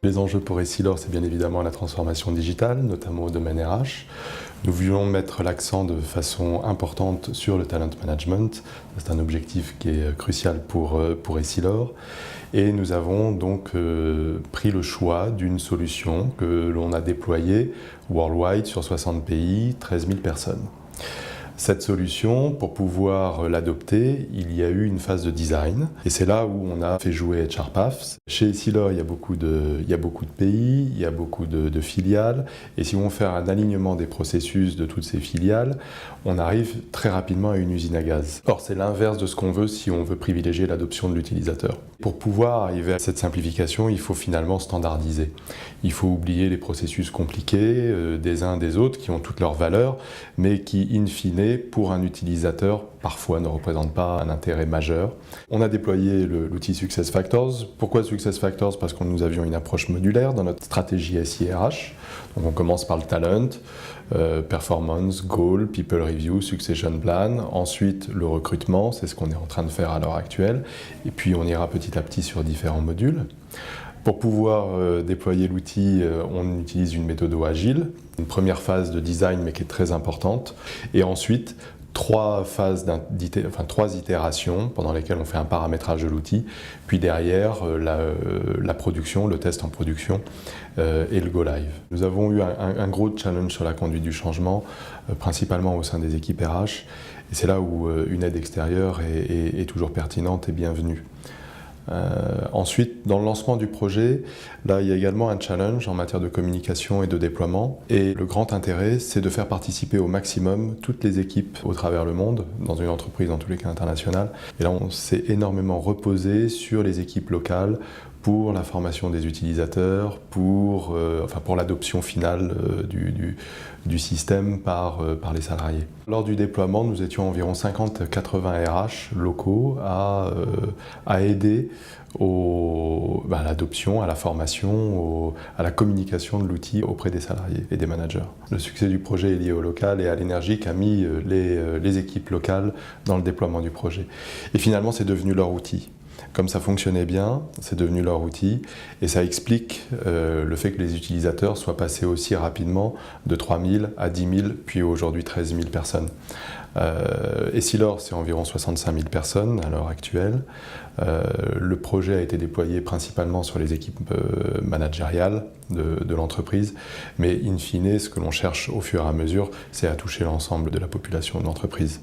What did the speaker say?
Les enjeux pour Essilor, c'est bien évidemment la transformation digitale, notamment au domaine RH. Nous voulons mettre l'accent de façon importante sur le talent management. C'est un objectif qui est crucial pour Essilor. Et nous avons donc pris le choix d'une solution que l'on a déployée worldwide sur 60 pays, 13 000 personnes. Cette solution, pour pouvoir l'adopter, il y a eu une phase de design. Et c'est là où on a fait jouer HRPath. Chez Essilor, il y a beaucoup de pays, il y a beaucoup de filiales. Et si on fait un alignement des processus de toutes ces filiales, on arrive très rapidement à une usine à gaz. Or, c'est l'inverse de ce qu'on veut si on veut privilégier l'adoption de l'utilisateur. Pour pouvoir arriver à cette simplification, il faut finalement standardiser. Il faut oublier les processus compliqués des uns des autres qui ont toutes leurs valeurs, mais qui, in fine, pour un utilisateur, parfois ne représente pas un intérêt majeur. On a déployé l'outil SuccessFactors. Pourquoi SuccessFactors? Parce que nous avions une approche modulaire dans notre stratégie SIRH. Donc on commence par le talent, performance, goal, people review, succession plan. Ensuite, le recrutement, c'est ce qu'on est en train de faire à l'heure actuelle. Et puis on ira petit à petit sur différents modules. Pour pouvoir déployer l'outil, on utilise une méthode agile, une première phase de design mais qui est très importante, et ensuite trois itérations pendant lesquelles on fait un paramétrage de l'outil, puis derrière la production, le test en production et le go live. Nous avons eu un gros challenge sur la conduite du changement, principalement au sein des équipes RH, et c'est là où une aide extérieure est toujours pertinente et bienvenue. Ensuite, dans le lancement du projet, là, il y a également un challenge en matière de communication et de déploiement. Et le grand intérêt, c'est de faire participer au maximum toutes les équipes au travers le monde, dans une entreprise, dans tous les cas internationale. Et là, on s'est énormément reposé sur les équipes locales pour la formation des utilisateurs, pour l'adoption finale du système par les salariés. Lors du déploiement, nous étions environ 50-80 RH locaux à aider à l'adoption, à la formation, à la communication de l'outil auprès des salariés et des managers. Le succès du projet est lié au local et à l'énergie qu'a mis les équipes locales dans le déploiement du projet. Et finalement, c'est devenu leur outil. Comme ça fonctionnait bien, c'est devenu leur outil et ça explique le fait que les utilisateurs soient passés aussi rapidement de 3 000 à 10 000, puis aujourd'hui 13 000 personnes. Essilor, c'est environ 65 000 personnes à l'heure actuelle. Le projet a été déployé principalement sur les équipes managériales de l'entreprise, mais in fine, ce que l'on cherche au fur et à mesure, c'est à toucher l'ensemble de la population de l'entreprise.